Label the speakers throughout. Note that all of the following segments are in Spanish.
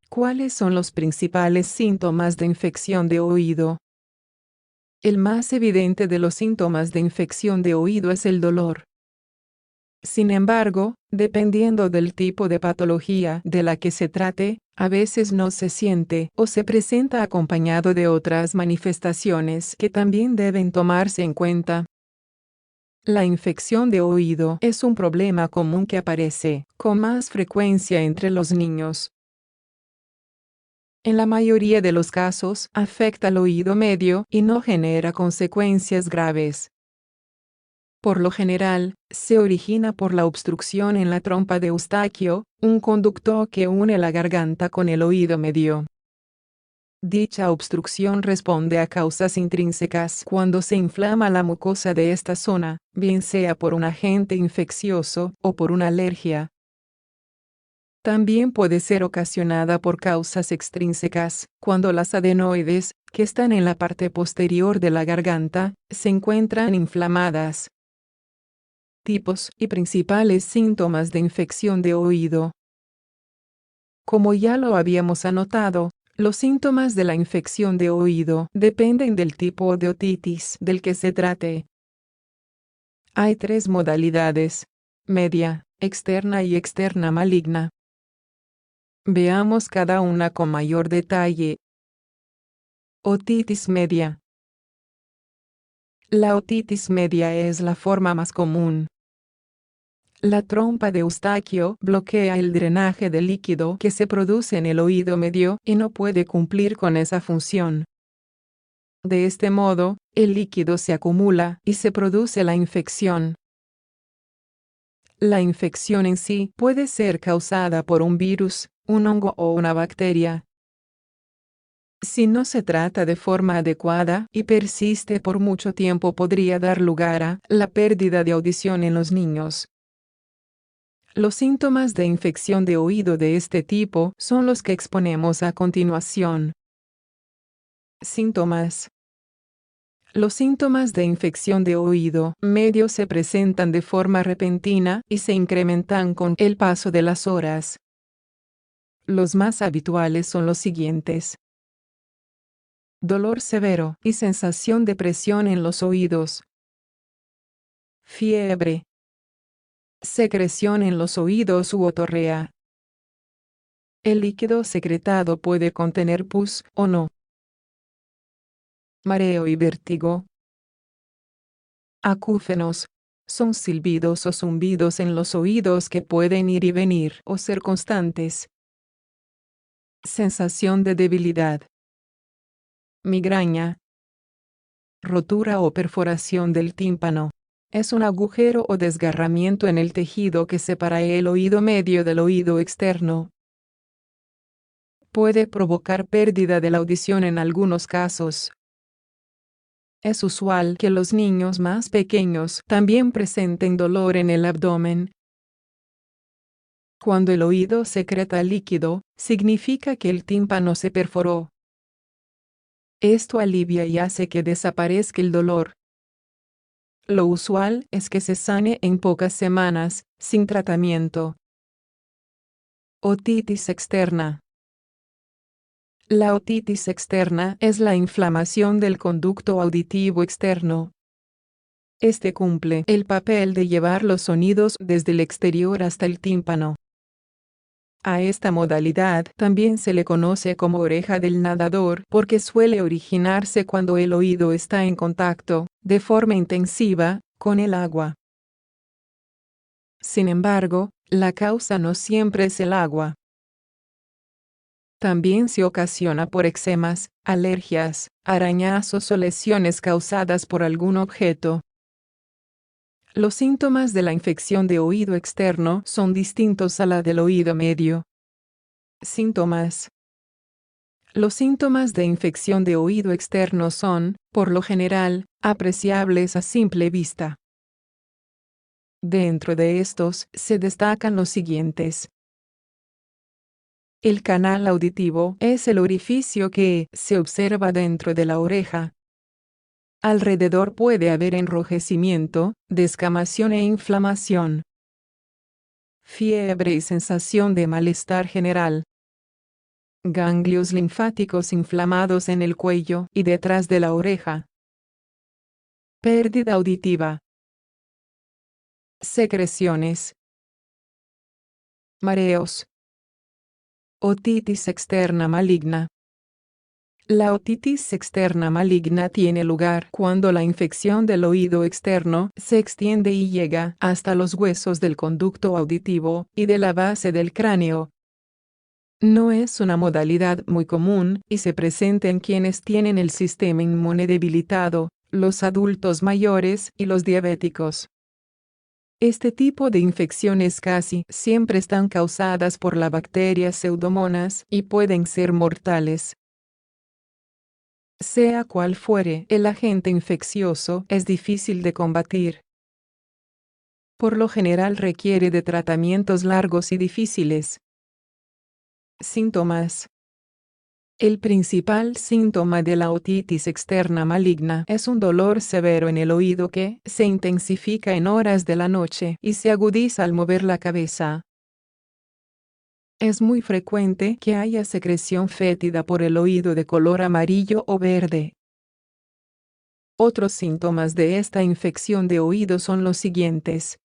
Speaker 1: ¿Cuáles son los principales síntomas de infección de oído? El más evidente de los síntomas de infección de oído es el dolor. Sin embargo, dependiendo del tipo de patología de la que se trate, a veces no se siente o se presenta acompañado de otras manifestaciones que también deben tomarse en cuenta. La infección de oído es un problema común que aparece con más frecuencia entre los niños. En la mayoría de los casos, afecta al oído medio y no genera consecuencias graves. Por lo general, se origina por la obstrucción en la trompa de Eustaquio, un conducto que une la garganta con el oído medio. Dicha obstrucción responde a causas intrínsecas cuando se inflama la mucosa de esta zona, bien sea por un agente infeccioso o por una alergia. También puede ser ocasionada por causas extrínsecas, cuando las adenoides, que están en la parte posterior de la garganta, se encuentran inflamadas. Tipos y principales síntomas de infección de oído. Como ya lo habíamos anotado, los síntomas de la infección de oído dependen del tipo de otitis del que se trate. Hay tres modalidades: media, externa y externa maligna. Veamos cada una con mayor detalle. Otitis media. La otitis media es la forma más común. La trompa de Eustaquio bloquea el drenaje de líquido que se produce en el oído medio y no puede cumplir con esa función. De este modo, el líquido se acumula y se produce la infección. La infección en sí puede ser causada por un virus, un hongo o una bacteria. Si no se trata de forma adecuada y persiste por mucho tiempo, podría dar lugar a la pérdida de audición en los niños. Los síntomas de infección de oído de este tipo son los que exponemos a continuación. Síntomas. Los síntomas de infección de oído medio se presentan de forma repentina y se incrementan con el paso de las horas. Los más habituales son los siguientes: dolor severo y sensación de presión en los oídos, fiebre, secreción en los oídos u otorrea. El líquido secretado puede contener pus o no. Mareo y vértigo. Acúfenos. Son silbidos o zumbidos en los oídos que pueden ir y venir o ser constantes. Sensación de debilidad. Migraña. Rotura o perforación del tímpano. Es un agujero o desgarramiento en el tejido que separa el oído medio del oído externo. Puede provocar pérdida de la audición en algunos casos. Es usual que los niños más pequeños también presenten dolor en el abdomen. Cuando el oído secreta líquido, significa que el tímpano se perforó. Esto alivia y hace que desaparezca el dolor. Lo usual es que se sane en pocas semanas, sin tratamiento. Otitis externa. La otitis externa es la inflamación del conducto auditivo externo. Este cumple el papel de llevar los sonidos desde el exterior hasta el tímpano. A esta modalidad también se le conoce como oreja del nadador porque suele originarse cuando el oído está en contacto, de forma intensiva, con el agua. Sin embargo, la causa no siempre es el agua. También se ocasiona por eczemas, alergias, arañazos o lesiones causadas por algún objeto. Los síntomas de la infección de oído externo son distintos a la del oído medio. Síntomas. Los síntomas de infección de oído externo son, por lo general, apreciables a simple vista. Dentro de estos, se destacan los siguientes. El canal auditivo es el orificio que se observa dentro de la oreja. Alrededor puede haber enrojecimiento, descamación e inflamación. Fiebre y sensación de malestar general. Ganglios linfáticos inflamados en el cuello y detrás de la oreja. Pérdida auditiva. Secreciones. Mareos. Otitis externa maligna. La otitis externa maligna tiene lugar cuando la infección del oído externo se extiende y llega hasta los huesos del conducto auditivo y de la base del cráneo. No es una modalidad muy común y se presenta en quienes tienen el sistema inmune debilitado, los adultos mayores y los diabéticos. Este tipo de infecciones casi siempre están causadas por la bacteria Pseudomonas y pueden ser mortales. Sea cual fuere el agente infeccioso, es difícil de combatir. Por lo general requiere de tratamientos largos y difíciles. Síntomas. El principal síntoma de la otitis externa maligna es un dolor severo en el oído que se intensifica en horas de la noche y se agudiza al mover la cabeza. Es muy frecuente que haya secreción fétida por el oído de color amarillo o verde. Otros síntomas de esta infección de oído son los siguientes.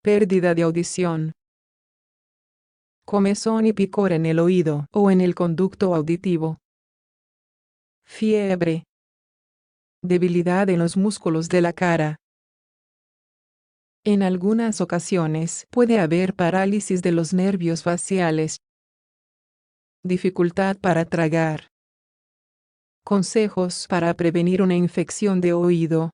Speaker 1: Pérdida de audición. Comezón y picor en el oído o en el conducto auditivo. Fiebre. Debilidad en los músculos de la cara. En algunas ocasiones puede haber parálisis de los nervios faciales. Dificultad para tragar. Consejos para prevenir una infección de oído.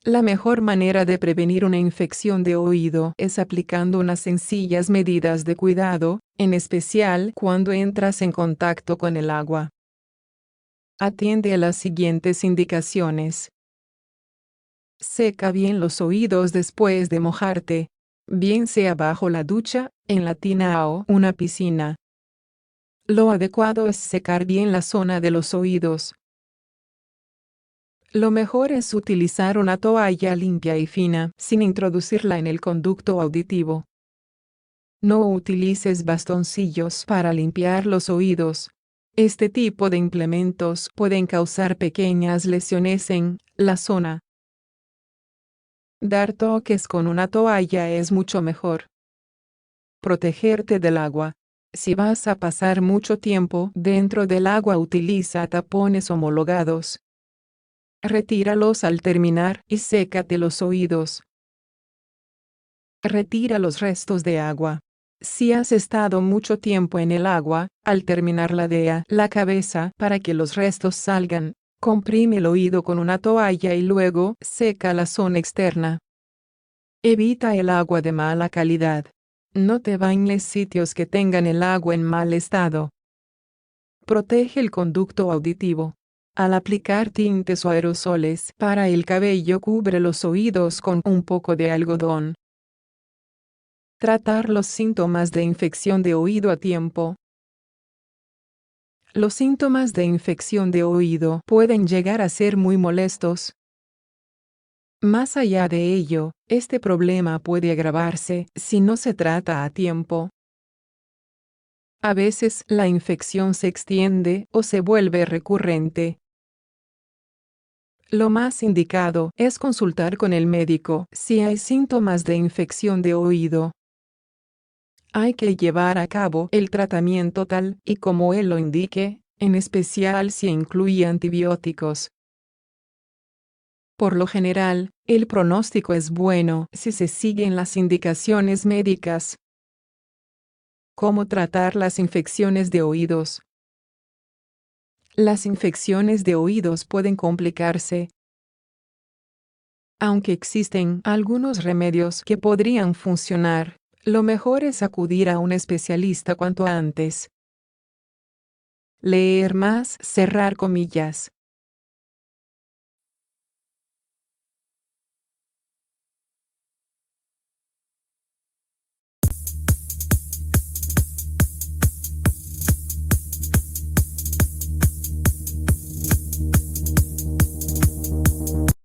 Speaker 1: La mejor manera de prevenir una infección de oído es aplicando unas sencillas medidas de cuidado, en especial cuando entras en contacto con el agua. Atiende a las siguientes indicaciones. Seca bien los oídos después de mojarte, bien sea bajo la ducha, en la tina o una piscina. Lo adecuado es secar bien la zona de los oídos. Lo mejor es utilizar una toalla limpia y fina, sin introducirla en el conducto auditivo. No utilices bastoncillos para limpiar los oídos. Este tipo de implementos pueden causar pequeñas lesiones en la zona. Dar toques con una toalla es mucho mejor. Protegerte del agua. Si vas a pasar mucho tiempo dentro del agua, utiliza tapones homologados. Retíralos al terminar y sécate los oídos. Retira los restos de agua. Si has estado mucho tiempo en el agua, al terminar ladea la cabeza para que los restos salgan. Comprime el oído con una toalla y luego seca la zona externa. Evita el agua de mala calidad. No te bañes sitios que tengan el agua en mal estado. Protege el conducto auditivo. Al aplicar tintes o aerosoles para el cabello, cubre los oídos con un poco de algodón. Tratar los síntomas de infección de oído a tiempo. Los síntomas de infección de oído pueden llegar a ser muy molestos. Más allá de ello, este problema puede agravarse si no se trata a tiempo. A veces la infección se extiende o se vuelve recurrente. Lo más indicado es consultar con el médico si hay síntomas de infección de oído. Hay que llevar a cabo el tratamiento tal y como él lo indique, en especial si incluye antibióticos. Por lo general, el pronóstico es bueno si se siguen las indicaciones médicas. ¿Cómo tratar las infecciones de oídos? Las infecciones de oídos pueden complicarse. Aunque existen algunos remedios que podrían funcionar, lo mejor es acudir a un especialista cuanto antes. Leer más, cerrar comillas.